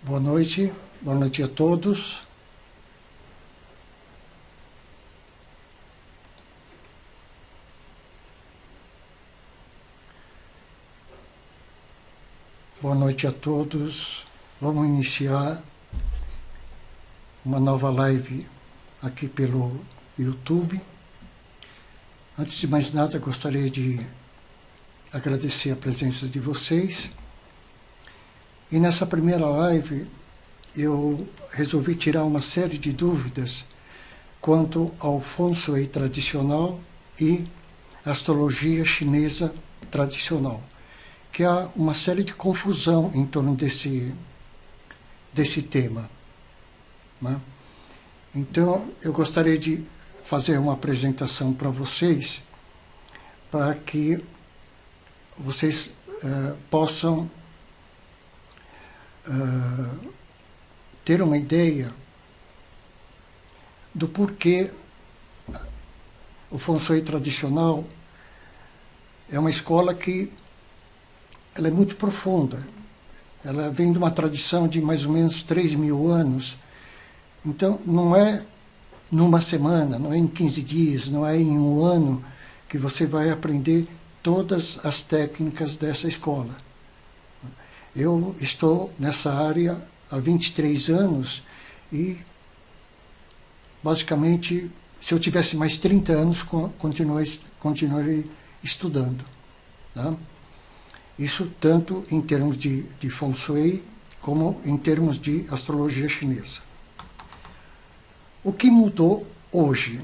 Boa noite a todos. Boa noite a todos. Vamos iniciar uma nova live aqui pelo YouTube. Antes de mais nada, gostaria de agradecer a presença de vocês. E nessa primeira live, eu resolvi tirar uma série de dúvidas quanto ao Feng Shui tradicional e astrologia chinesa tradicional, que há uma série de confusão em torno desse tema, né? Então, eu gostaria de fazer uma apresentação para vocês, para que vocês possam ter uma ideia do porquê o Feng Shui tradicional é uma escola que ela é muito profunda. Ela vem de uma tradição de mais ou menos 3.000 anos. Então, não é numa semana, não é em 15 dias, não é em um ano que você vai aprender todas as técnicas dessa escola. Eu estou nessa área há 23 anos e, basicamente, se eu tivesse mais 30 anos, continuaria estudando, tá? Isso tanto em termos de Feng Shui, como em termos de astrologia chinesa. O que mudou hoje?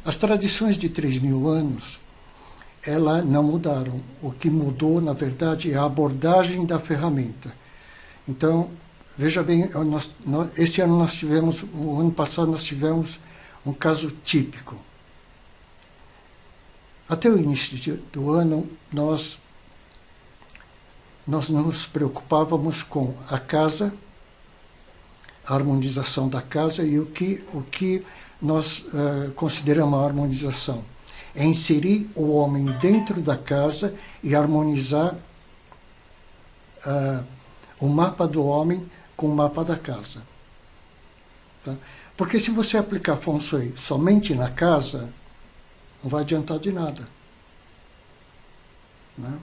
As tradições de 3.000 anos, elas não mudaram. O que mudou, na verdade, é a abordagem da ferramenta. Então, veja bem, este ano o ano passado nós tivemos um caso típico. Até o início do ano, nós nos preocupávamos com a casa, a harmonização da casa, e o que nós consideramos a harmonização. É inserir o homem dentro da casa e harmonizar o mapa do homem com o mapa da casa. Tá? Porque se você aplicar Feng Shui somente na casa, não vai adiantar de nada, né?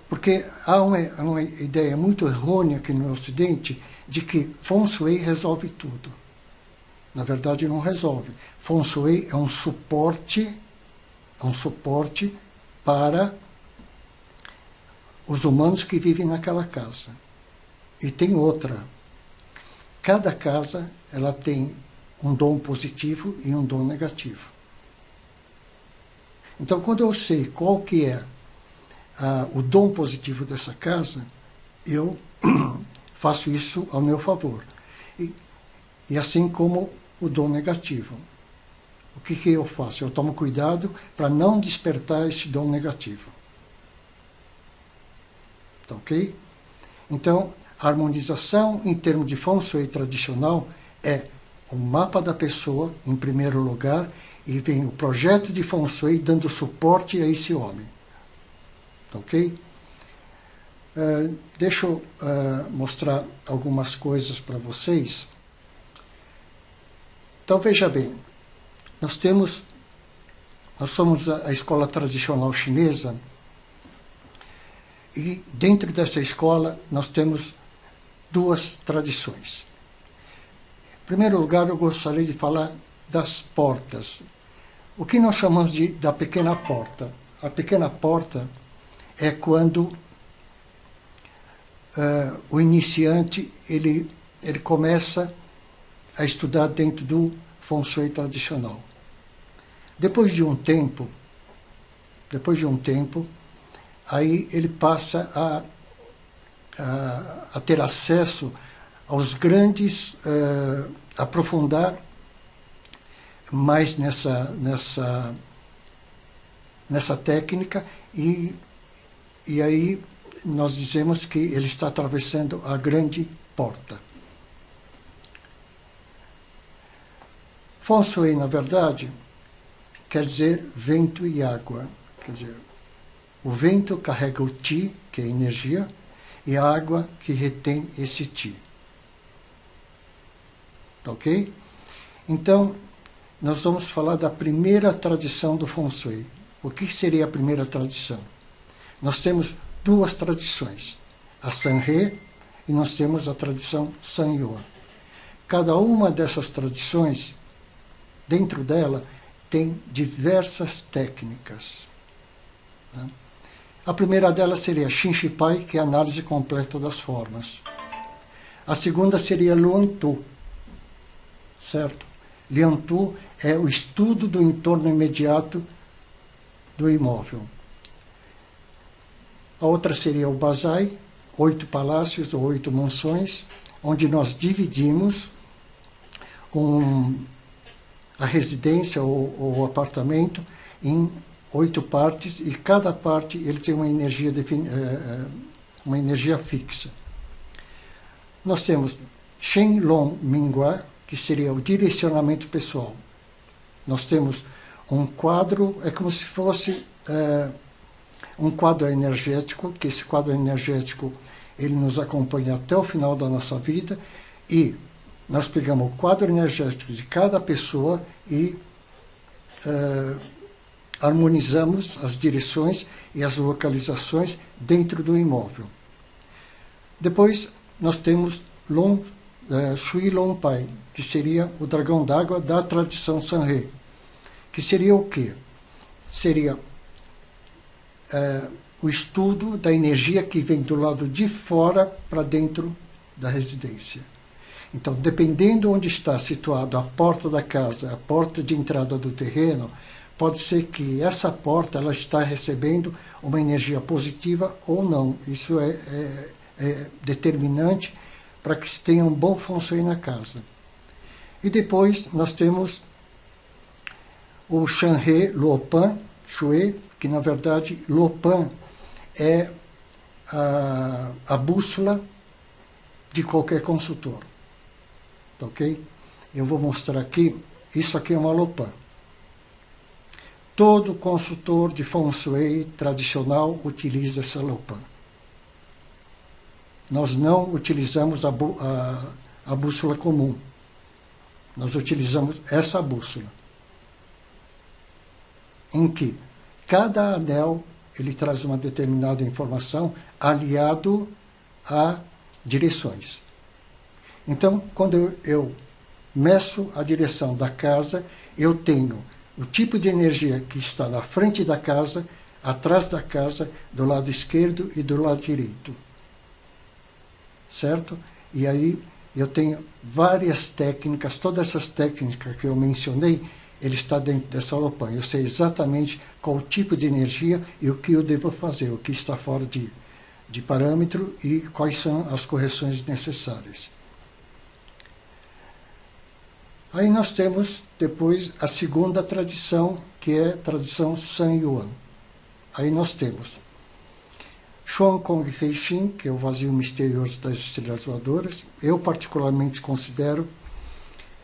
Porque há uma ideia muito errônea aqui no Ocidente de que Feng Shui resolve tudo. Na verdade, não resolve. Feng Shui é um suporte para os humanos que vivem naquela casa. E tem outra. Cada casa ela tem um dom positivo e um dom negativo. Então, quando eu sei qual que é o dom positivo dessa casa, eu faço isso ao meu favor. E assim como o dom negativo. O que eu faço? Eu tomo cuidado para não despertar esse dom negativo. Tá ok? Então, a harmonização em termos de Feng Shui tradicional é o mapa da pessoa, em primeiro lugar, e vem o projeto de Feng Shui dando suporte a esse homem. Tá ok? Deixa eu mostrar algumas coisas para vocês. Então, veja bem, nós somos a escola tradicional chinesa, e dentro dessa escola nós temos duas tradições. Em primeiro lugar, eu gostaria de falar das portas. O que nós chamamos da pequena porta? A pequena porta é quando o iniciante ele começa a estudar dentro do Feng Shui tradicional. Depois de um tempo, aí ele passa a ter acesso aos grandes, aprofundar mais nessa técnica, e aí nós dizemos que ele está atravessando a grande porta. Feng Shui, na verdade, quer dizer vento e água. Quer dizer, o vento carrega o Qi, que é a energia, e a água que retém esse Qi. Ok? Então, nós vamos falar da primeira tradição do Feng Shui. O que seria a primeira tradição? Nós temos duas tradições, a Sanhe e nós temos a tradição San Yuan. Cada uma dessas tradições, dentro dela, tem diversas técnicas. A primeira delas seria Xin Shi Pai, que é a análise completa das formas. A segunda seria Luan Tu, certo? Luan Tu é o estudo do entorno imediato do imóvel. A outra seria o Bazai, 8 palácios ou 8 mansões, onde nós dividimos a residência ou o apartamento em 8 partes, e cada parte ele tem uma energia fixa. Nós temos Shen Long Minghua, que seria o direcionamento pessoal. Nós temos um quadro, é como se fosse um quadro energético, que esse quadro energético ele nos acompanha até o final da nossa vida, e nós pegamos o quadro energético de cada pessoa e harmonizamos as direções e as localizações dentro do imóvel. Depois nós temos Shui Long Pai, que seria o dragão d'água da tradição Sanhe, que seria o quê? Seria o estudo da energia que vem do lado de fora para dentro da residência. Então, dependendo onde está situada a porta da casa, a porta de entrada do terreno, pode ser que essa porta ela está recebendo uma energia positiva ou não. Isso é determinante para que se tenha um bom Feng Shui na casa. E depois nós temos o Shanhe Luopan Shui, que na verdade Luopan é a bússola de qualquer consultor. Ok? Eu vou mostrar aqui, isso aqui é uma Luopan. Todo consultor de Feng Shui tradicional utiliza essa Luopan. Nós não utilizamos a bússola comum. Nós utilizamos essa bússola, em que cada anel ele traz uma determinada informação aliado a direções. Então, quando eu meço a direção da casa, eu tenho o tipo de energia que está na frente da casa, atrás da casa, do lado esquerdo e do lado direito. Certo? E aí eu tenho várias técnicas, todas essas técnicas que eu mencionei, ele está dentro dessa Luopan. Eu sei exatamente qual o tipo de energia e o que eu devo fazer, o que está fora de parâmetro e quais são as correções necessárias. Aí nós temos depois a segunda tradição, que é a tradição San Yuan. Aí nós temos Xuan Kong Fei Xin, que é o vazio misterioso das estrelas voadoras. Eu particularmente considero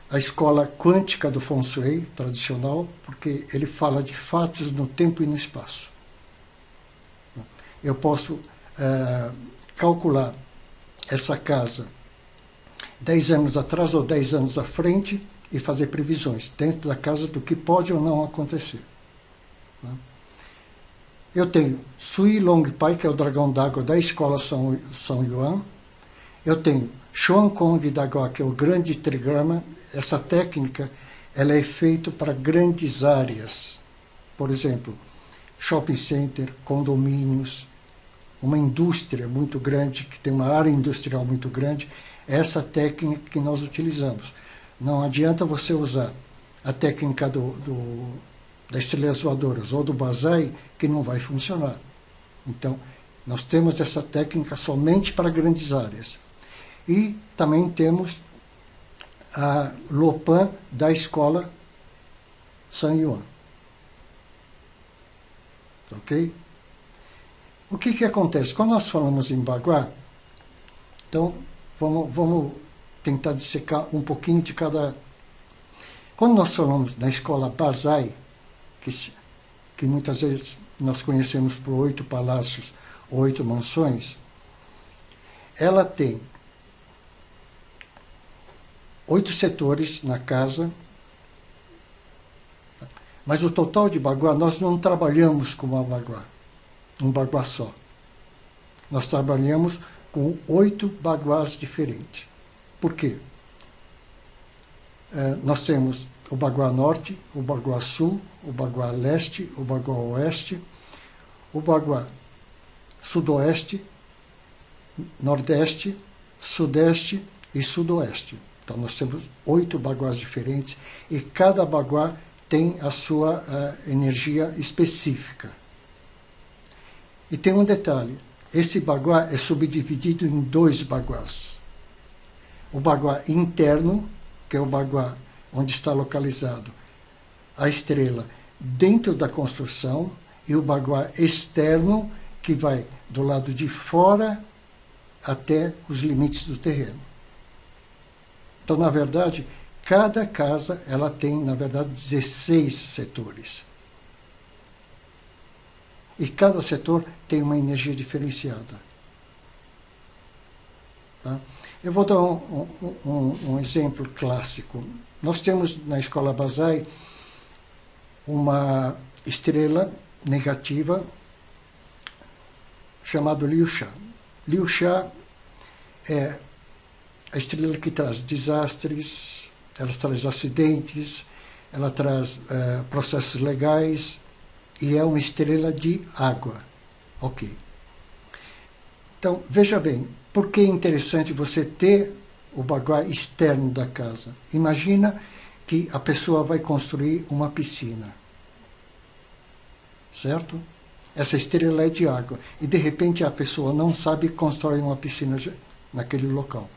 a escola quântica do Feng Shui tradicional, porque ele fala de fatos no tempo e no espaço. Eu posso calcular essa casa 10 anos atrás ou 10 anos à frente e fazer previsões dentro da casa do que pode ou não acontecer. Eu tenho Sui Long Pai, que é o dragão d'água da escola São Yuan. Eu tenho Xuan Kong d'água, que é o grande trigrama. Essa técnica ela é feita para grandes áreas. Por exemplo, shopping center, condomínios, uma indústria muito grande, que tem uma área industrial muito grande. É essa técnica que nós utilizamos. Não adianta você usar a técnica das estrelas voadoras ou do Bazai, que não vai funcionar. Então, nós temos essa técnica somente para grandes áreas. E também temos a Luopan da escola San Yuan. Ok? O que acontece? Quando nós falamos em Bagua, então vamos tentar dissecar um pouquinho de cada. Quando nós falamos na escola Bazai, que muitas vezes nós conhecemos por 8 palácios ou 8 mansões, ela tem 8 setores na casa, mas o total de baguá, nós não trabalhamos com um baguá só. Nós trabalhamos com 8 baguás diferentes. Por quê? Nós temos o baguá norte, o baguá sul, o baguá leste, o baguá oeste, o baguá sudoeste, nordeste, sudeste e sudoeste. Então nós temos 8 baguás diferentes e cada baguá tem a sua energia específica. E tem um detalhe, esse baguá é subdividido em 2 baguás. O baguá interno, que é o baguá onde está localizado a estrela dentro da construção, e o baguá externo, que vai do lado de fora até os limites do terreno. Então, na verdade, cada casa ela tem, na verdade, 16 setores. E cada setor tem uma energia diferenciada. Tá? Eu vou dar um exemplo clássico. Nós temos na escola Basai uma estrela negativa chamada Liu Sha. Liu Sha é a estrela que traz desastres, ela traz acidentes, ela traz processos legais e é uma estrela de água. Ok. Então, veja bem, por que é interessante você ter o baguá externo da casa? Imagina que a pessoa vai construir uma piscina, certo? Essa estrela é de água e de repente a pessoa não sabe construir uma piscina naquele local.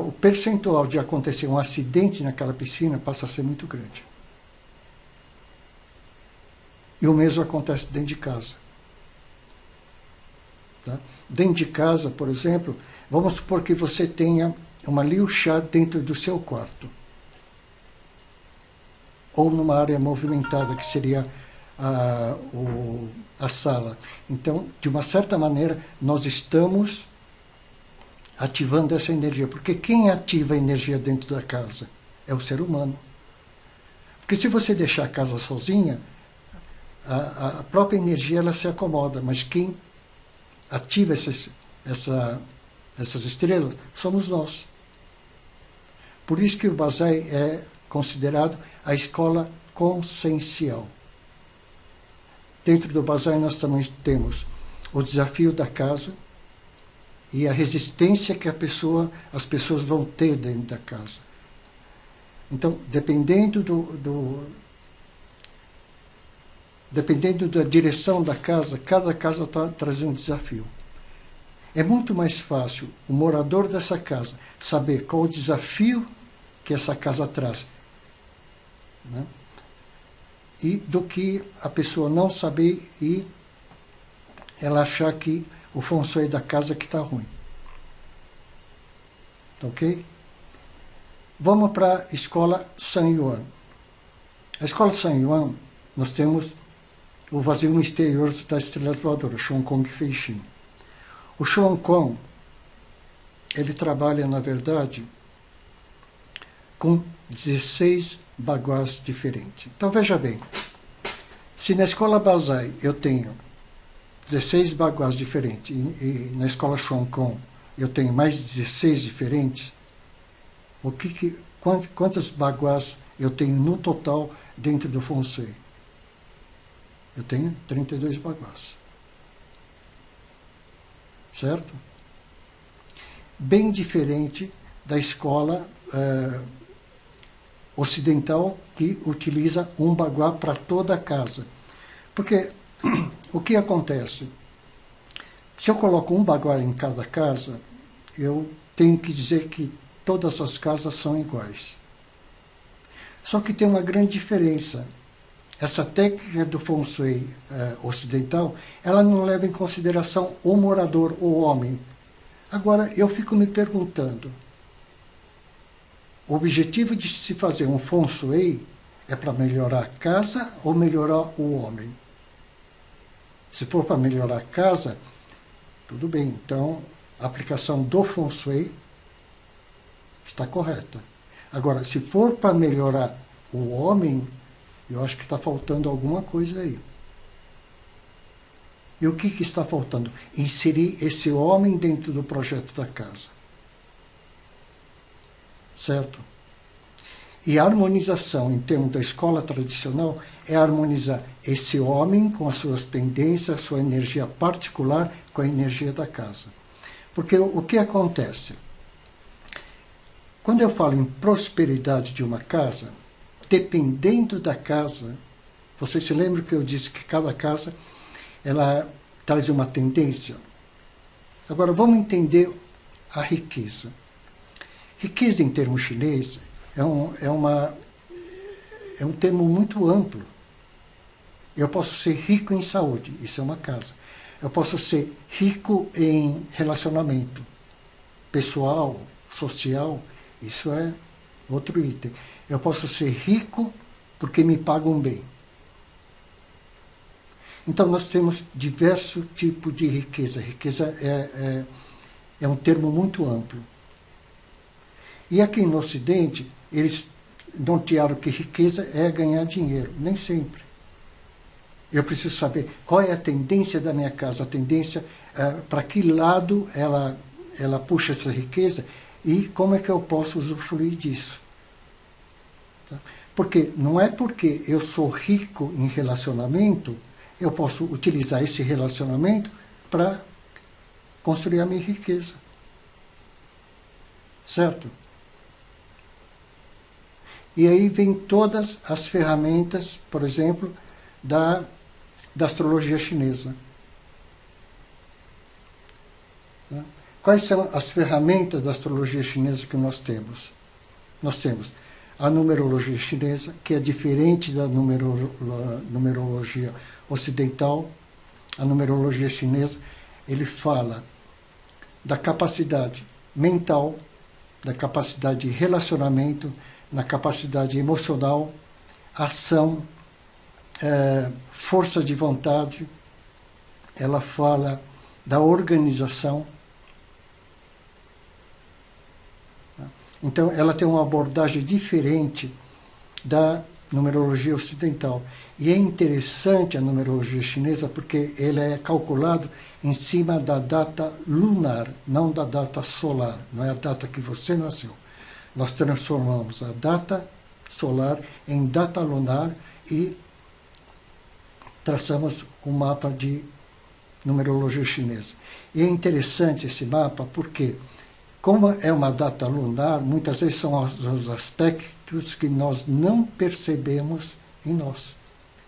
O percentual de acontecer um acidente naquela piscina passa a ser muito grande. E o mesmo acontece dentro de casa. Tá? Dentro de casa, por exemplo, vamos supor que você tenha uma Liu Sha dentro do seu quarto. Ou numa área movimentada, que seria a sala. Então, de uma certa maneira, nós estamos ativando essa energia. Porque quem ativa a energia dentro da casa é o ser humano. Porque se você deixar a casa sozinha, a própria energia ela se acomoda, mas quem ativa essas estrelas somos nós. Por isso que o Basai é considerado a escola consciencial. Dentro do Basai nós também temos o desafio da casa e a resistência que as pessoas vão ter dentro da casa. Então, dependendo da direção da casa, cada casa traz um desafio. É muito mais fácil o morador dessa casa saber qual o desafio que essa casa traz, né? E do que a pessoa não saber e ela achar que o feng shui da casa que está ruim. Ok? Vamos para a escola San Yuan. A escola San Yuan, nós temos o vazio misterioso da estrela voadora, Shun Kong Feixin. O Shun Kong, ele trabalha, na verdade, com 16 baguás diferentes. Então, veja bem, se na escola Basai eu tenho 16 baguás diferentes e na escola Shun Kong eu tenho mais 16 diferentes, quantos baguás eu tenho no total dentro do Feng Shui? Eu tenho 32 baguás. Certo? Bem diferente da escola ocidental, que utiliza um baguá para toda a casa. Porque o que acontece? Se eu coloco um baguá em cada casa, eu tenho que dizer que todas as casas são iguais. Só que tem uma grande diferença. Essa técnica do Feng Shui ocidental, ela não leva em consideração o morador, o homem. Agora, eu fico me perguntando, o objetivo de se fazer um Feng Shui é para melhorar a casa ou melhorar o homem? Se for para melhorar a casa, Tudo bem, então a aplicação do Feng Shui está correta. Agora, se for para melhorar o homem, eu acho que está faltando alguma coisa aí. E o que está faltando? Inserir esse homem dentro do projeto da casa. Certo? E a harmonização, em termos da escola tradicional, é harmonizar esse homem com as suas tendências, sua energia particular com a energia da casa. Porque o que acontece? Quando eu falo em prosperidade de uma casa, dependendo da casa, vocês se lembram que eu disse que cada casa ela traz uma tendência? Agora vamos entender a riqueza. Riqueza em termos chinês é um termo muito amplo. Eu posso ser rico em saúde, isso é uma casa. Eu posso ser rico em relacionamento pessoal, social, isso é outro item. Eu posso ser rico porque me pagam bem. Então nós temos diversos tipos de riqueza. Riqueza é um termo muito amplo. E aqui no Ocidente, eles nortearam que riqueza é ganhar dinheiro. Nem sempre. Eu preciso saber qual é a tendência da minha casa, a tendência para que lado ela puxa essa riqueza e como é que eu posso usufruir disso. Tá? Porque não é porque eu sou rico em relacionamento, eu posso utilizar esse relacionamento para construir a minha riqueza. Certo? E aí vem todas as ferramentas, por exemplo, da astrologia chinesa. Quais são as ferramentas da astrologia chinesa que nós temos? Nós temos a numerologia chinesa, que é diferente da numerologia ocidental. A numerologia chinesa, ele fala da capacidade mental, da capacidade de relacionamento, na capacidade emocional, ação, força de vontade. Ela fala da organização. Então, ela tem uma abordagem diferente da numerologia ocidental. E é interessante a numerologia chinesa porque ele é calculado em cima da data lunar, não da data solar. Não é a data que você nasceu. Nós transformamos a data solar em data lunar e traçamos um mapa de numerologia chinesa. E é interessante esse mapa porque, como é uma data lunar, muitas vezes são os aspectos que nós não percebemos em nós.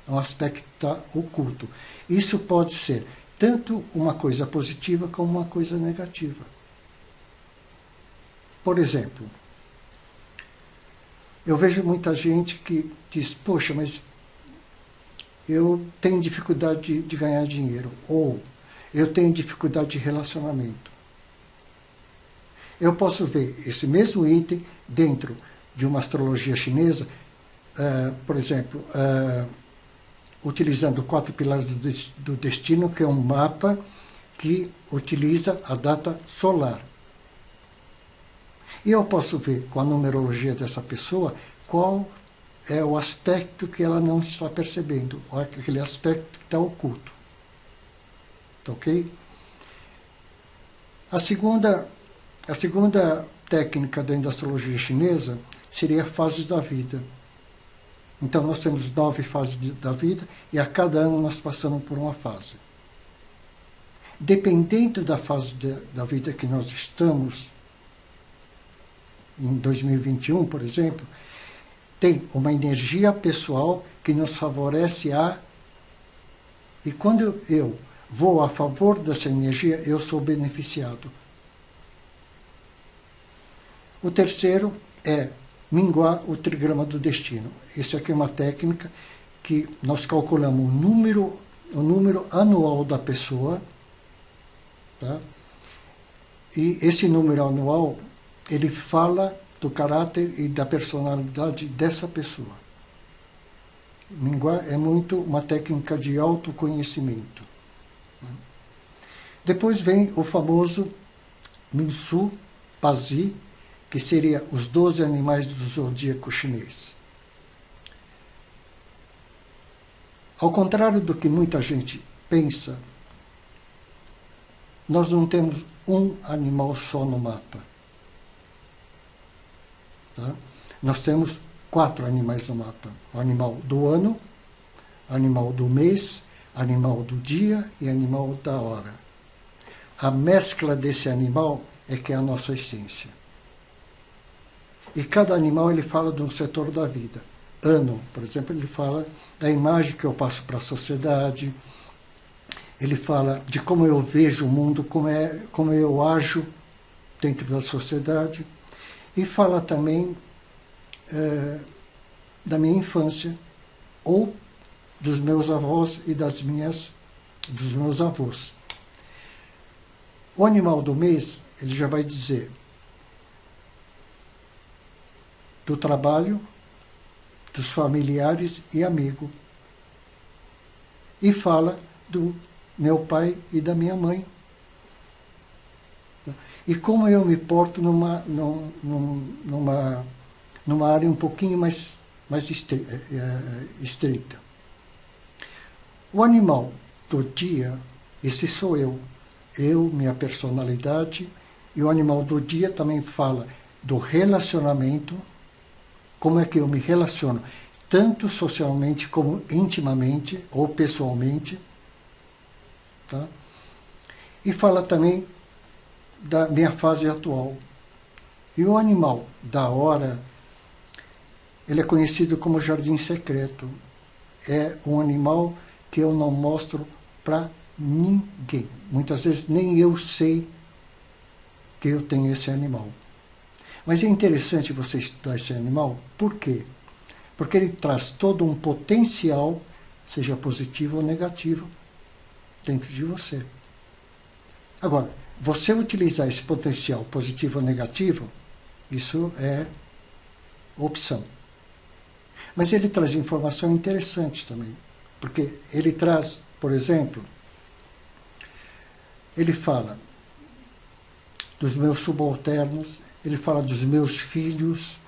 É um aspecto oculto. Isso pode ser tanto uma coisa positiva como uma coisa negativa. Por exemplo, eu vejo muita gente que diz, poxa, mas eu tenho dificuldade de ganhar dinheiro, ou eu tenho dificuldade de relacionamento. Eu posso ver esse mesmo item dentro de uma astrologia chinesa, por exemplo, utilizando 4 pilares do destino, que é um mapa que utiliza a data solar. E eu posso ver com a numerologia dessa pessoa qual é o aspecto que ela não está percebendo, ou aquele aspecto que está oculto. Tá ok? A segunda técnica dentro da astrologia chinesa seria fases da vida. Então nós temos 9 fases da vida e a cada ano nós passamos por uma fase. Dependendo da fase da vida que nós estamos, em 2021, por exemplo, tem uma energia pessoal que nos favorece e quando eu vou a favor dessa energia, eu sou beneficiado. O terceiro é minguar o trigrama do destino. Isso aqui é uma técnica que nós calculamos o número anual da pessoa, tá? E esse número anual, ele fala do caráter e da personalidade dessa pessoa. Minguar é muito uma técnica de autoconhecimento. Depois vem o famoso Minsu Pazi, que seria os 12 animais do zodíaco chinês. Ao contrário do que muita gente pensa, nós não temos um animal só no mapa. Tá? Nós temos 4 animais no mapa. O animal do ano, animal do mês, animal do dia e animal da hora. A mescla desse animal é que é a nossa essência. E cada animal ele fala de um setor da vida. Ano, por exemplo, ele fala da imagem que eu passo para a sociedade, ele fala de como eu vejo o mundo, como eu ajo dentro da sociedade, e fala também da minha infância, ou dos meus avós e dos meus avós. O animal do mês, ele já vai dizer do trabalho, dos familiares e amigo. E fala do meu pai e da minha mãe. E como eu me porto numa área um pouquinho mais estreita. O animal do dia, esse sou eu. Eu, minha personalidade. E o animal do dia também fala do relacionamento, como é que eu me relaciono, tanto socialmente como intimamente ou pessoalmente. Tá? E fala também da minha fase atual. E o animal da hora, ele é conhecido como jardim secreto. É um animal que eu não mostro para ninguém. Muitas vezes nem eu sei que eu tenho esse animal. Mas é interessante você estudar esse animal. Por quê? Porque ele traz todo um potencial, seja positivo ou negativo, dentro de você. Agora, você utilizar esse potencial positivo ou negativo, isso é opção. Mas ele traz informação interessante também. Porque ele traz, por exemplo, ele fala dos meus subalternos, ele fala dos meus filhos,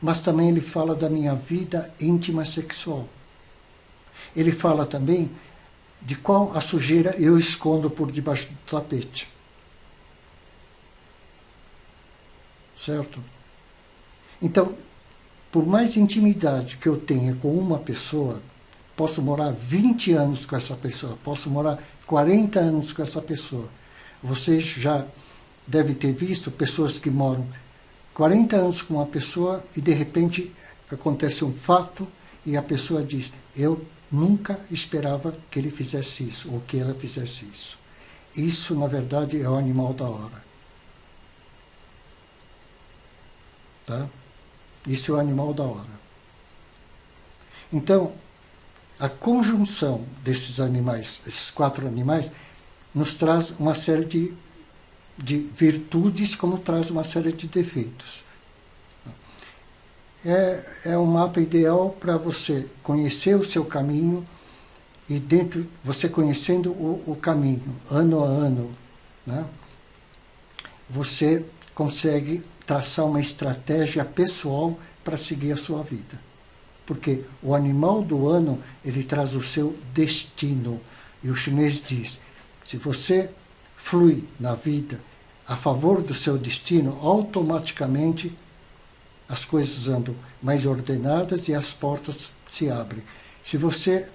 mas também ele fala da minha vida íntima sexual. Ele fala também de qual a sujeira eu escondo por debaixo do tapete. Certo? Então, por mais intimidade que eu tenha com uma pessoa, posso morar 20 anos com essa pessoa, posso morar 40 anos com essa pessoa. Vocês já devem ter visto pessoas que moram 40 anos com uma pessoa e de repente acontece um fato e a pessoa diz: eu nunca esperava que ele fizesse isso ou que ela fizesse isso. Isso, na verdade, é o animal da hora. Tá? Isso é o animal da hora. Então, a conjunção desses animais, esses 4 animais, nos traz uma série de virtudes, como traz uma série de defeitos. É um mapa ideal para você conhecer o seu caminho e dentro, você conhecendo o caminho, ano a ano, né, você consegue traçar uma estratégia pessoal para seguir a sua vida. Porque o animal do ano, ele traz o seu destino. E o chinês diz, se você flui na vida a favor do seu destino, automaticamente as coisas andam mais ordenadas e as portas se abrem. Se você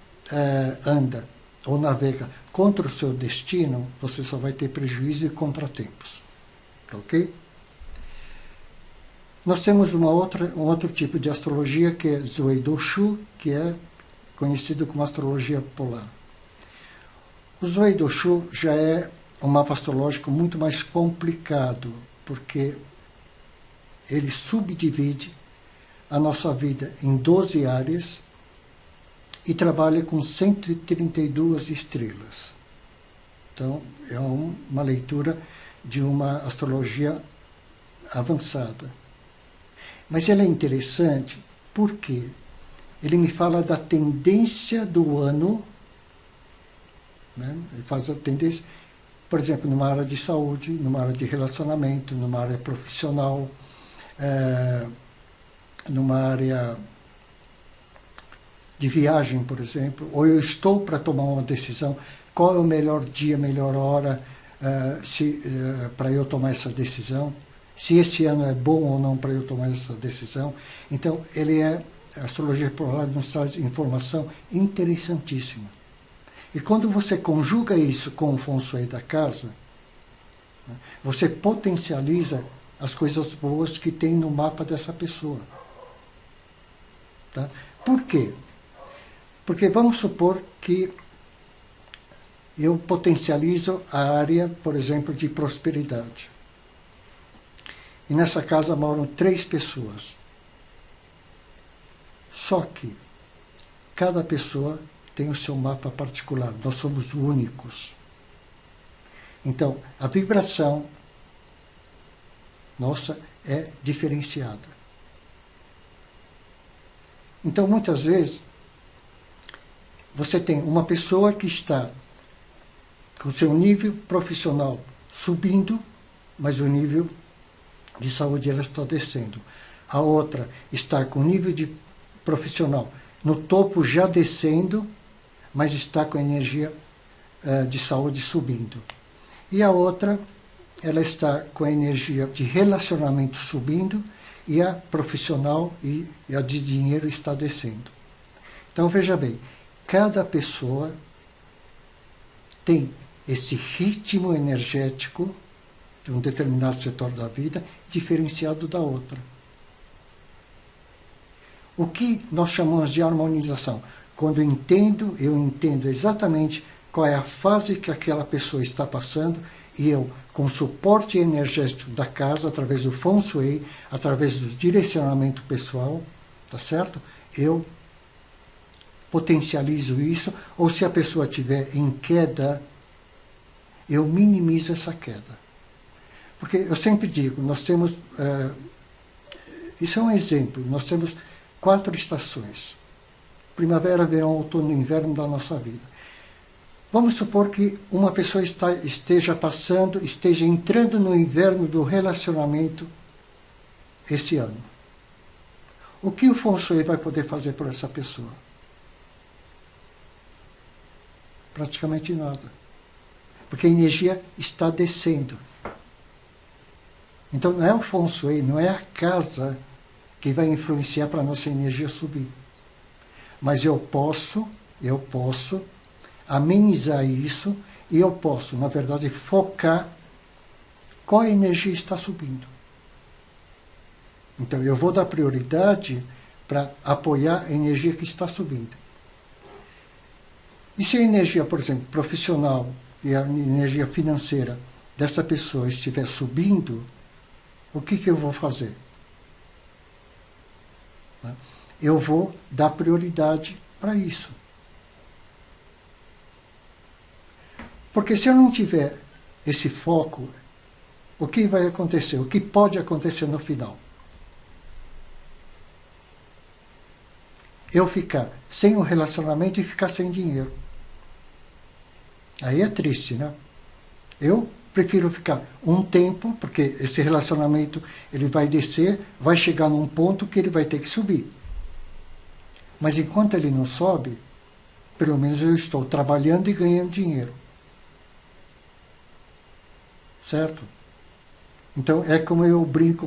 anda ou navega contra o seu destino, você só vai ter prejuízo e contratempos. Ok? Nós temos um outro tipo de astrologia, que é Zuei-do-Shu, que é conhecido como astrologia polar. O Zuei-do-Shu já é um mapa astrológico muito mais complicado, porque ele subdivide a nossa vida em 12 áreas e trabalha com 132 estrelas. Então, é uma leitura de uma astrologia avançada. Mas ele é interessante porque ele me fala da tendência do ano, né? Ele faz a tendência por exemplo, numa área de saúde, numa área de relacionamento, numa área profissional, numa área de viagem, por exemplo, ou eu estou para tomar uma decisão, qual é o melhor dia, melhor hora para eu tomar essa decisão, se esse ano é bom ou não para eu tomar essa decisão. Então, a astrologia polar nos traz informação interessantíssima. E quando você conjuga isso com o feng shui da casa, você potencializa as coisas boas que tem no mapa dessa pessoa. Tá? Por quê? Porque vamos supor que eu potencializo a área, por exemplo, de prosperidade. E nessa casa moram 3 pessoas. Só que cada pessoa tem o seu mapa particular. Nós somos únicos. Então, a vibração nossa é diferenciada. Então, muitas vezes, você tem uma pessoa que está com o seu nível profissional subindo, mas o nível de saúde ela está descendo. A outra está com o nível de profissional no topo já descendo, mas está com a energia de saúde subindo. E a outra, ela está com a energia de relacionamento subindo e a profissional e a de dinheiro está descendo. Então, veja bem, cada pessoa tem esse ritmo energético de um determinado setor da vida diferenciado da outra. O que nós chamamos de harmonização? Quando eu entendo exatamente qual é a fase que aquela pessoa está passando e eu, com o suporte energético da casa, através do feng shui, através do direcionamento pessoal, tá certo? Eu potencializo isso, ou se a pessoa estiver em queda, eu minimizo essa queda. Porque eu sempre digo, nós temos, isso é um exemplo, nós temos 4 estações. Primavera, verão, outono e inverno da nossa vida. Vamos supor que uma pessoa esteja entrando no inverno do relacionamento esse ano. O que o feng shui vai poder fazer por essa pessoa? Praticamente nada. Porque a energia está descendo. Então não é o feng shui, não é a casa que vai influenciar para a nossa energia subir. Mas eu posso amenizar isso e eu posso, na verdade, focar qual energia está subindo. Então eu vou dar prioridade para apoiar a energia que está subindo. E se a energia, por exemplo, profissional e a energia financeira dessa pessoa estiver subindo, o que eu vou fazer? Eu vou dar prioridade para isso. Porque se eu não tiver esse foco, o que vai acontecer? O que pode acontecer no final? Eu ficar sem o relacionamento e ficar sem dinheiro. Aí é triste, né? Eu prefiro ficar um tempo, porque esse relacionamento ele vai descer, vai chegar num ponto que ele vai ter que subir. Mas enquanto ele não sobe, pelo menos eu estou trabalhando e ganhando dinheiro. Certo? Então é como eu brinco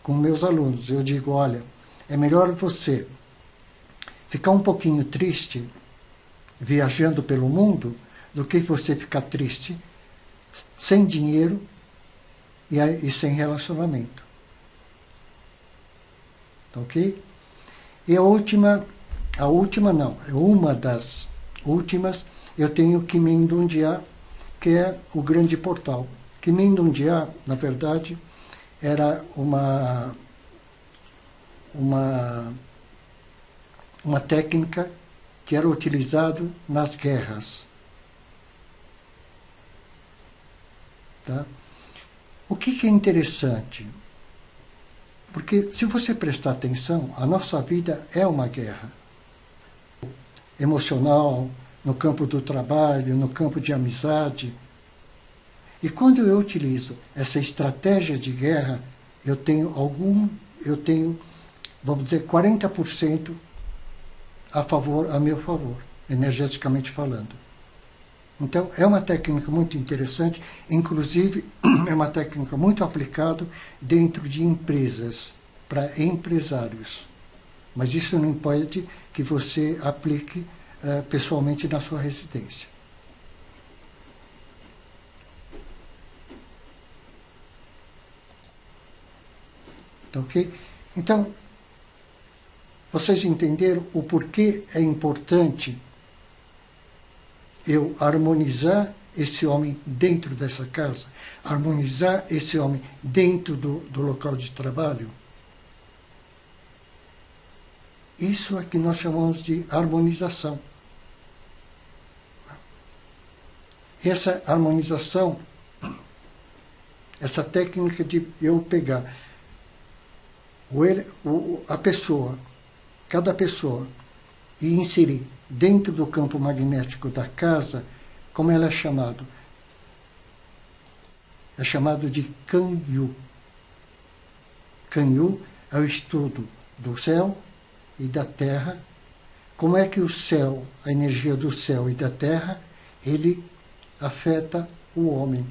com meus alunos. Eu digo, olha, é melhor você ficar um pouquinho triste viajando pelo mundo do que você ficar triste sem dinheiro e sem relacionamento. Ok? E uma das últimas, eu tenho Kimendundia, que é o grande portal. Kimendundia, na verdade, era uma técnica que era utilizada nas guerras. Tá? O que é interessante? Porque se você prestar atenção, a nossa vida é uma guerra. Emocional, no campo do trabalho, no campo de amizade, E quando eu utilizo essa estratégia de guerra, eu tenho, vamos dizer, 40% a meu favor, energeticamente falando. Então, é uma técnica muito interessante, inclusive é uma técnica muito aplicada dentro de empresas, para empresários. Mas isso não impede que você aplique pessoalmente na sua residência. Tá ok? Então, vocês entenderam o porquê é importante eu harmonizar esse homem dentro dessa casa, harmonizar esse homem dentro do local de trabalho? Isso é que nós chamamos de harmonização. Essa harmonização, essa técnica de eu pegar a pessoa, cada pessoa, e inserir dentro do campo magnético da casa, como ela é chamado? É chamado de Kanyu. Kanyu é o estudo do céu e da terra. Como é que o céu, a energia do céu e da terra, ele afeta o homem.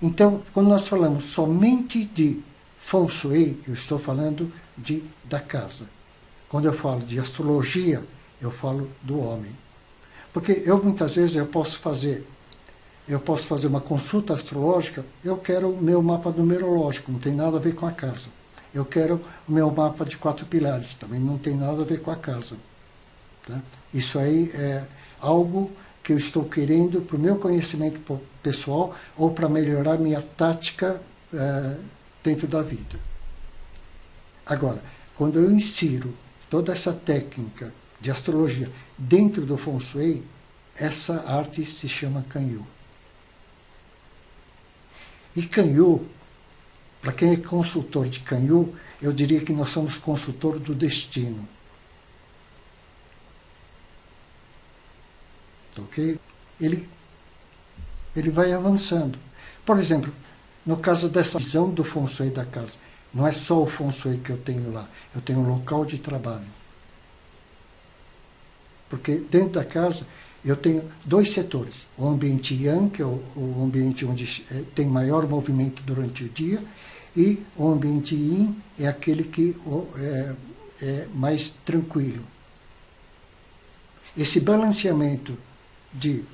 Então, quando nós falamos somente de Feng Shui, eu estou falando da casa. Quando eu falo de astrologia, eu falo do homem. Porque muitas vezes eu posso fazer uma consulta astrológica, eu quero o meu mapa numerológico, não tem nada a ver com a casa. Eu quero o meu mapa de 4 pilares, também não tem nada a ver com a casa. Tá? Isso aí é algo que eu estou querendo para o meu conhecimento pessoal ou para melhorar minha tática dentro da vida. Agora, quando eu insiro toda essa técnica de astrologia dentro do Feng Shui, essa arte se chama Kanyu. E Kanyu, para quem é consultor de Kanyu, eu diria que nós somos consultor do destino. Ok? Ele vai avançando. Por exemplo, no caso dessa visão do Feng Shui da casa, não é só o Feng Shui que eu tenho lá, eu tenho um local de trabalho. Porque dentro da casa eu tenho 2 setores. O ambiente Yang, que é o ambiente onde tem maior movimento durante o dia, e o ambiente Yin é aquele que é mais tranquilo. Esse balanceamento de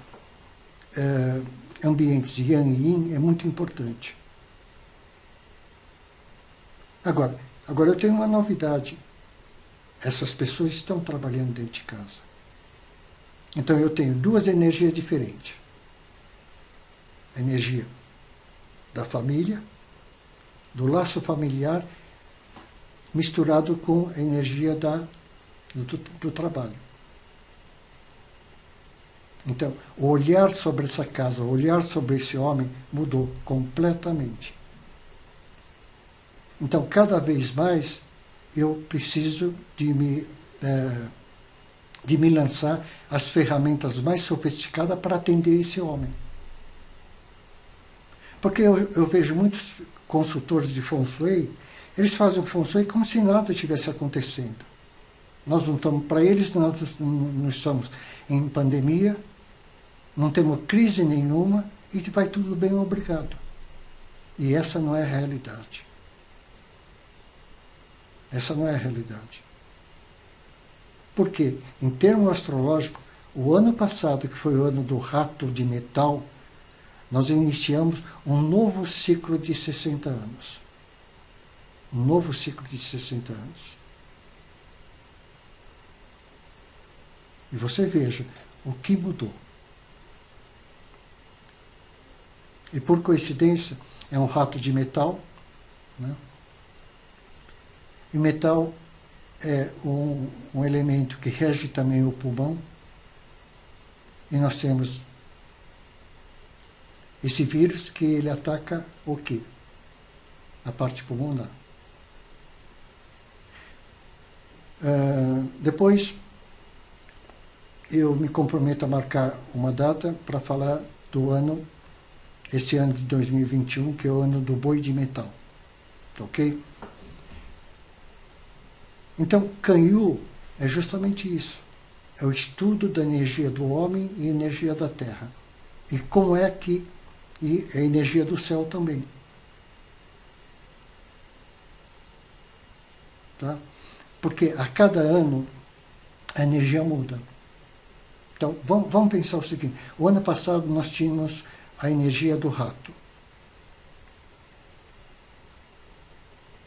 ambientes Yang e Yin é muito importante. Agora eu tenho uma novidade. Essas pessoas estão trabalhando dentro de casa. Então eu tenho 2 energias diferentes. A energia da família, do laço familiar, misturado com a energia do trabalho. Então, o olhar sobre essa casa, o olhar sobre esse homem mudou completamente. Então, cada vez mais, eu preciso de me lançar as ferramentas mais sofisticadas para atender esse homem. Porque eu vejo muitos consultores de Feng Shui, eles fazem o Feng Shui como se nada estivesse acontecendo. Nós não estamos, para eles, nós não estamos em pandemia, não temos crise nenhuma e vai tudo bem, obrigado. E essa não é a realidade. Essa não é a realidade. Porque, em termos astrológicos, o ano passado, que foi o ano do rato de metal, nós iniciamos um novo ciclo de 60 anos. Um novo ciclo de 60 anos. E você veja o que mudou. E por coincidência, é um rato de metal, né? E metal é um elemento que rege também o pulmão. E nós temos esse vírus que ele ataca o quê? A parte pulmonar. Depois, eu me comprometo a marcar uma data para falar do ano, esse ano de 2021, que é o ano do boi de metal. Ok? Então, Kanyu é justamente isso. É o estudo da energia do homem e energia da terra. E como é que... e a energia do céu também. Tá? Porque a cada ano a energia muda. Então, vamos pensar o seguinte. O ano passado nós tínhamos a energia do rato.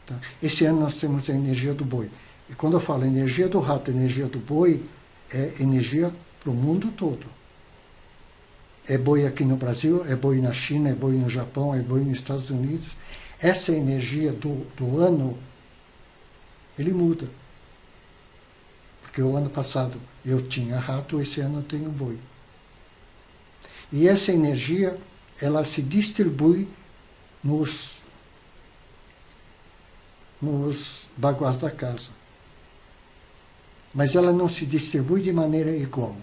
Tá? Esse ano nós temos a energia do boi. E quando eu falo energia do rato, energia do boi, é energia para o mundo todo. É boi aqui no Brasil, é boi na China, é boi no Japão, é boi nos Estados Unidos. Essa energia do ano, ele muda. Porque o ano passado eu tinha rato, esse ano eu tenho boi. E essa energia, ela se distribui nos baguás da casa. Mas ela não se distribui de maneira igual.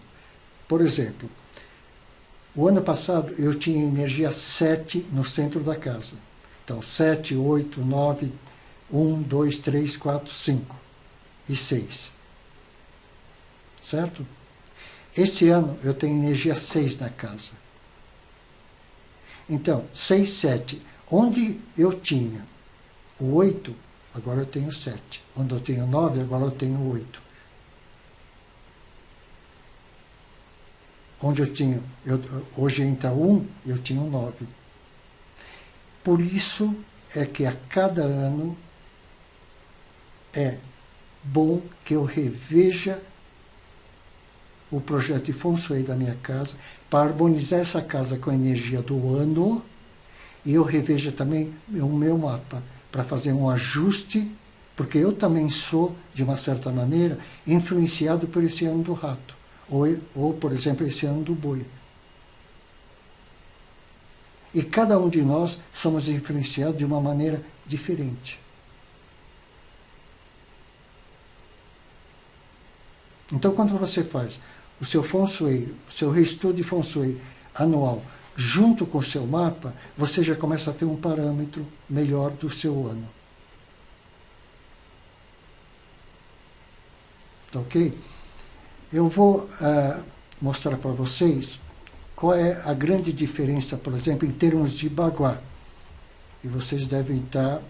Por exemplo, o ano passado eu tinha energia 7 no centro da casa. Então, 7, 8, 9, 1, 2, 3, 4, 5 e 6. Certo? Esse ano eu tenho energia 6 na casa. Então, 6, 7. Onde eu tinha o 8, agora eu tenho 7. Onde eu tenho 9, agora eu tenho 8. Onde eu tinha, hoje entra 1, eu tinha 9. Por isso é que a cada ano é bom que eu reveja o projeto de Feng Shui da minha casa, para harmonizar essa casa com a energia do ano, e eu reveja também o meu mapa, para fazer um ajuste, porque eu também sou, de uma certa maneira, influenciado por esse ano do rato, ou por exemplo, esse ano do boi. E cada um de nós somos influenciados de uma maneira diferente. Então, quando você faz o seu Feng Shui, o seu reestudo de Feng Shui anual, junto com o seu mapa, você já começa a ter um parâmetro melhor do seu ano. Tá ok? Eu vou mostrar para vocês qual é a grande diferença, por exemplo, em termos de baguá. E vocês devem estar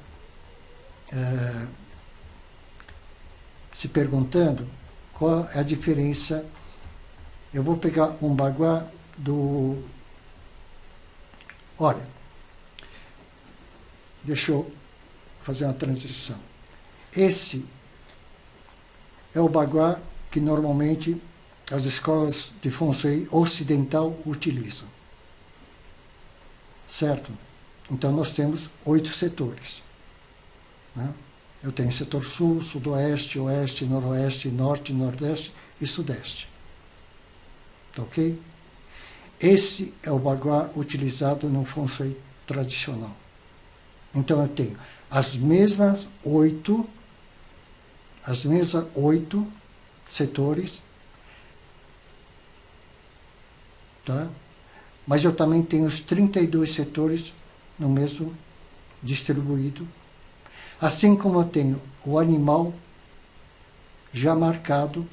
se perguntando qual é a diferença. Eu vou pegar um baguá do... Olha, deixa eu fazer uma transição. Esse é o baguá que normalmente as escolas de Feng Shui ocidental utilizam. Certo? Então nós temos 8 setores. Né? Eu tenho setor sul, sudoeste, oeste, noroeste, norte, nordeste e sudeste. Tá ok? Esse é o baguá utilizado no Feng Shui tradicional. Então eu tenho as mesmas 8 setores, tá? Mas eu também tenho os 32 setores no mesmo distribuído, assim como eu tenho o animal já marcado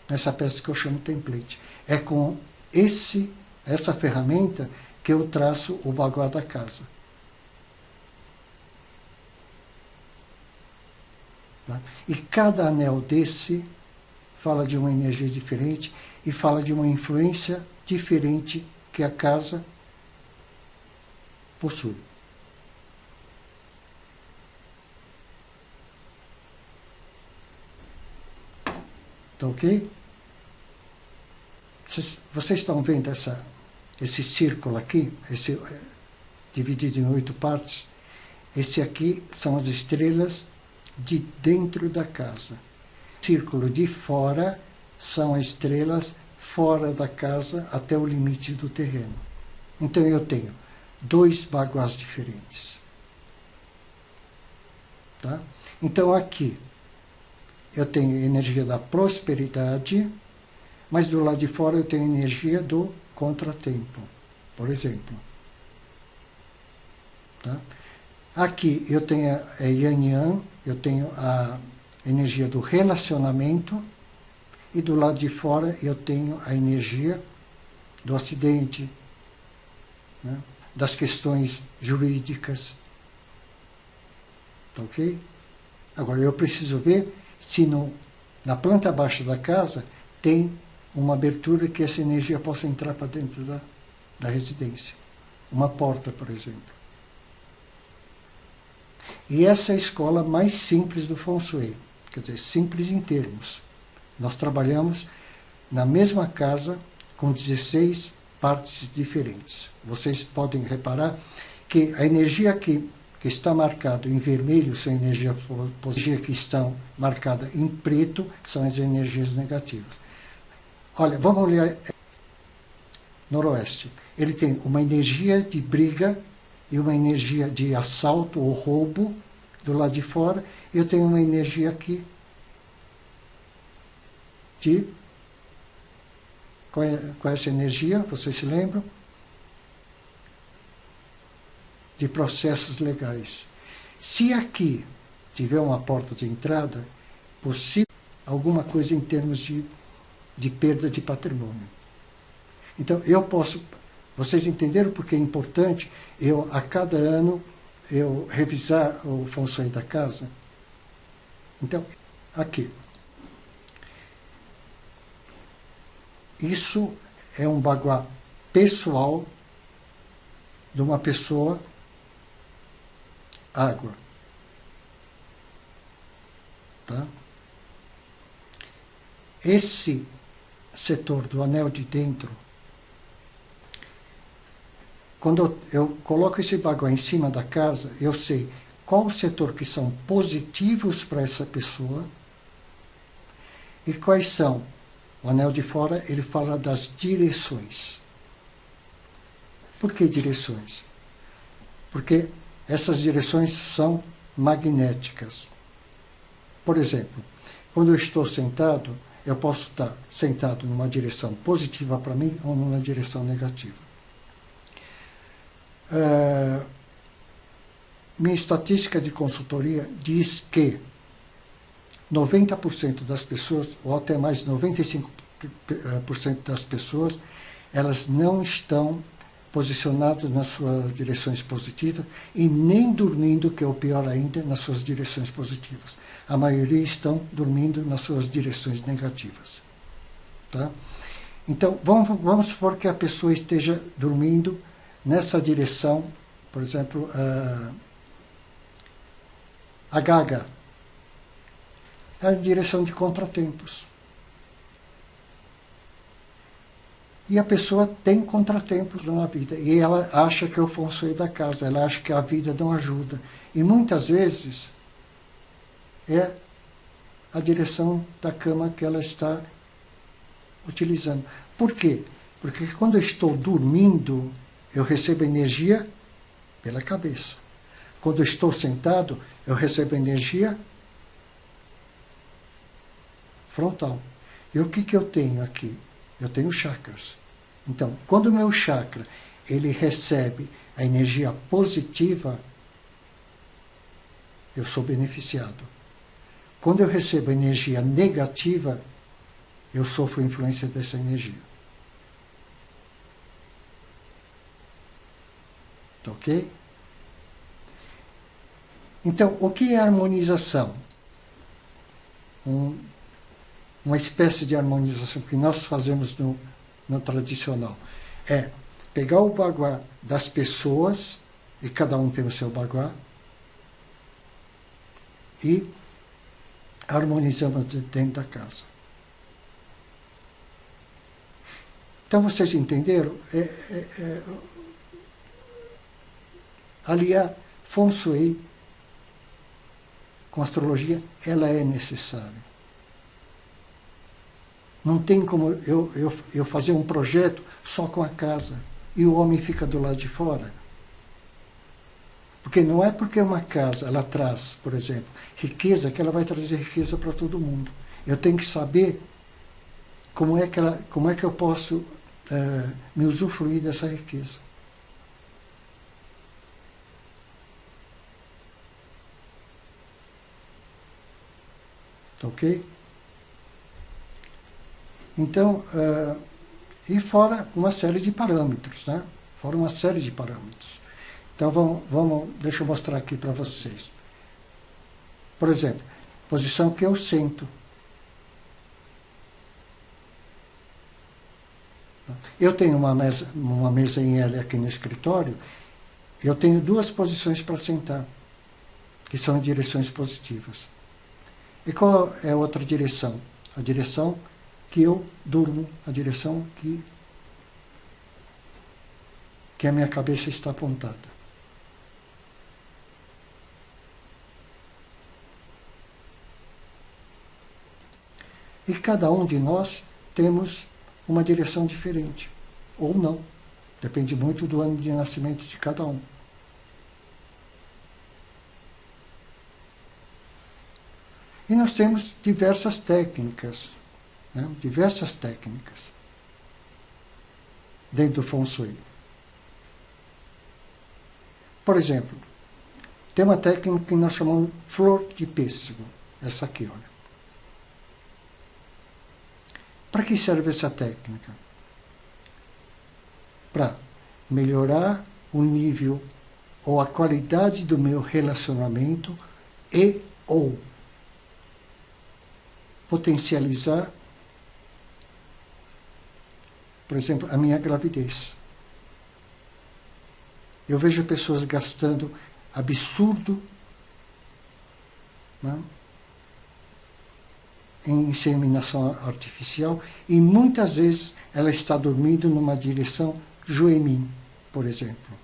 nessa peça que eu chamo template. É com essa ferramenta que eu traço o baguá da casa. Tá? E cada anel desse fala de uma energia diferente e fala de uma influência diferente que a casa possui. Tá ok? Vocês estão vendo esse círculo aqui, dividido em 8 partes? Esse aqui são as estrelas de dentro da casa. O círculo de fora são as estrelas fora da casa até o limite do terreno. Então eu tenho 2 baguás diferentes. Tá? Então aqui eu tenho energia da prosperidade, mas do lado de fora eu tenho energia do contratempo, por exemplo. Tá? Aqui eu tenho Yang, eu tenho a energia do relacionamento, e do lado de fora eu tenho a energia do acidente, né? Das questões jurídicas. Tá ok? Agora eu preciso ver se na planta baixa da casa tem uma abertura que essa energia possa entrar para dentro da residência. Uma porta, por exemplo. E essa é a escola mais simples do Feng Shui. Quer dizer, simples em termos. Nós trabalhamos na mesma casa com 16 partes diferentes. Vocês podem reparar que a energia que está marcada em vermelho são energias positivas, que estão marcadas em preto são as energias negativas. Olha, vamos olhar Noroeste. Ele tem uma energia de briga e uma energia de assalto ou roubo do lado de fora. Eu tenho uma energia aqui de... Qual é essa energia? Vocês se lembram? De processos legais. Se aqui tiver uma porta de entrada, possível alguma coisa em termos de perda de patrimônio. Então, eu posso... Vocês entenderam porque é importante eu, a cada ano, eu revisar o Feng Shui da casa? Então, aqui. Isso é um baguá pessoal de uma pessoa, água. Tá? Esse setor do anel de dentro, quando eu coloco esse baguá em cima da casa, eu sei qual o setor que são positivos para essa pessoa e quais são. O anel de fora, ele fala das direções. Por que direções? Porque essas direções são magnéticas. Por exemplo, quando eu estou sentado, eu posso estar sentado numa direção positiva para mim ou numa direção negativa. Minha estatística de consultoria diz que 90% das pessoas, ou até mais de 95% das pessoas, elas não estão posicionadas nas suas direções positivas e nem dormindo, que é o pior ainda, nas suas direções positivas. A maioria estão dormindo nas suas direções negativas. Tá? Então, vamos supor que a pessoa esteja dormindo nessa direção, por exemplo, a Gaga. É a direção de contratempos. E a pessoa tem contratempos na vida. E ela acha que é o Feng Shui da casa. Ela acha que a vida não ajuda. E muitas vezes é a direção da cama que ela está utilizando. Por quê? Porque quando eu estou dormindo, eu recebo energia pela cabeça. Quando eu estou sentado, eu recebo energia frontal. E o que eu tenho aqui? Eu tenho chakras. Então, quando o meu chakra ele recebe a energia positiva, eu sou beneficiado. Quando eu recebo energia negativa, eu sofro a influência dessa energia. Tá ok? Então, o que é harmonização? Uma espécie de harmonização que nós fazemos no tradicional. É pegar o baguá das pessoas, e cada um tem o seu baguá, e harmonizamos dentro da casa. Então vocês entenderam? Aliar Feng Shui com astrologia, ela é necessária. Não tem como eu fazer um projeto só com a casa e o homem fica do lado de fora. Porque não é porque uma casa ela traz, por exemplo, riqueza, que ela vai trazer riqueza para todo mundo. Eu tenho que saber como é que eu posso me usufruir dessa riqueza. Ok? Então, e fora uma série de parâmetros, né? Fora uma série de parâmetros. Então, deixa eu mostrar aqui para vocês. Por exemplo, posição que eu sento. Eu tenho uma mesa em L aqui no escritório, eu tenho duas posições para sentar, que são direções positivas. E qual é a outra direção? A direção que eu durmo, a direção que a minha cabeça está apontada. E cada um de nós temos uma direção diferente, ou não. Depende muito do ano de nascimento de cada um. E nós temos diversas técnicas, né? Diversas técnicas dentro do Feng Shui. Por exemplo, tem uma técnica que nós chamamos flor de pêssego. Essa aqui, olha. Para que serve essa técnica? Para melhorar o nível ou a qualidade do meu relacionamento e ou potencializar, por exemplo, a minha gravidez. Eu vejo pessoas gastando absurdo, né, em inseminação artificial, e muitas vezes ela está dormindo numa direção Juemin, por exemplo.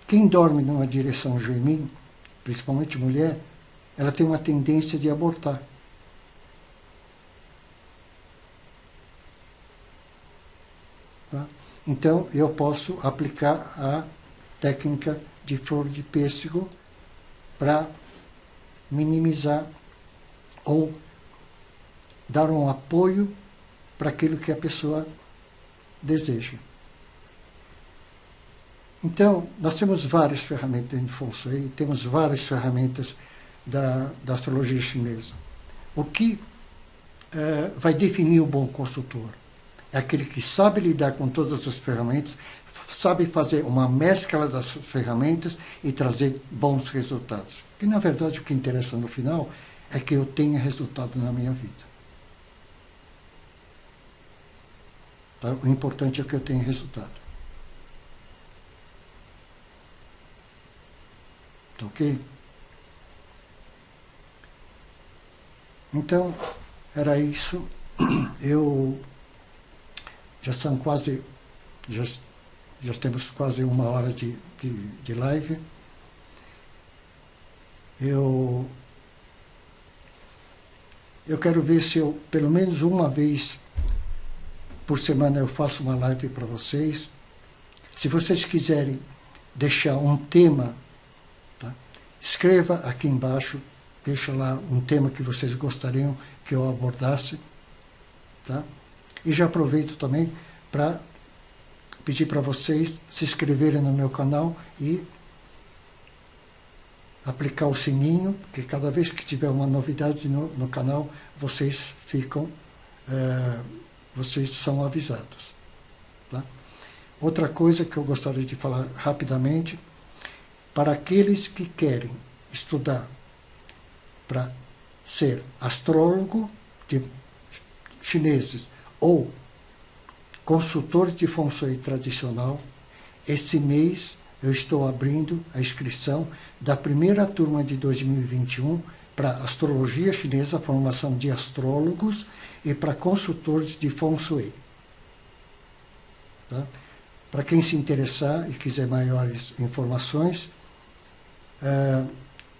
Quem dorme numa direção Juemin, principalmente mulher, ela tem uma tendência de abortar. Tá? Então, eu posso aplicar a técnica de flor de pêssego para minimizar ou dar um apoio para aquilo que a pessoa deseja. Então, nós temos várias ferramentas dentro do Feng Shui, temos várias ferramentas da astrologia chinesa. O que vai definir o bom consultor? É aquele que sabe lidar com todas as ferramentas, sabe fazer uma mescla das ferramentas e trazer bons resultados. E, na verdade, o que interessa no final é que eu tenha resultado na minha vida. Tá? O importante é que eu tenha resultado. Tá ok? Então, era isso. Já são quase... Já temos quase 1 hora de live. Eu quero ver se eu, pelo menos uma vez por semana, eu faço uma live para vocês. Se vocês quiserem deixar um tema, tá? Escreva aqui embaixo, deixa lá um tema que vocês gostariam que eu abordasse. Tá? E já aproveito também para pedir para vocês se inscreverem no meu canal e aplicar o sininho, porque cada vez que tiver uma novidade no canal, vocês são avisados. Tá? Outra coisa que eu gostaria de falar rapidamente, para aqueles que querem estudar para ser astrólogo de chineses ou consultores de Feng Shui tradicional, esse mês eu estou abrindo a inscrição da primeira turma de 2021 para astrologia chinesa, formação de astrólogos e para consultores de Feng Shui. Tá? Para quem se interessar e quiser maiores informações,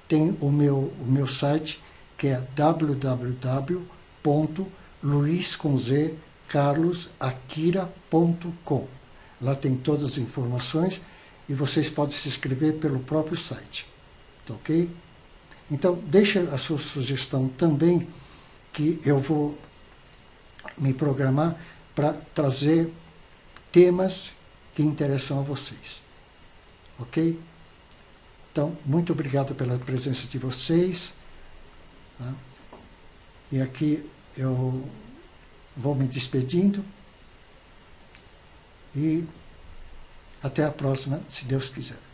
tem o meu site, que é www.luiscarlosakira.com. Lá tem todas as informações e vocês podem se inscrever pelo próprio site. Tá ok? Então, deixe a sua sugestão também, que eu vou me programar para trazer temas que interessam a vocês. Ok? Então, muito obrigado pela presença de vocês. Tá? E aqui eu vou me despedindo. E até a próxima, se Deus quiser.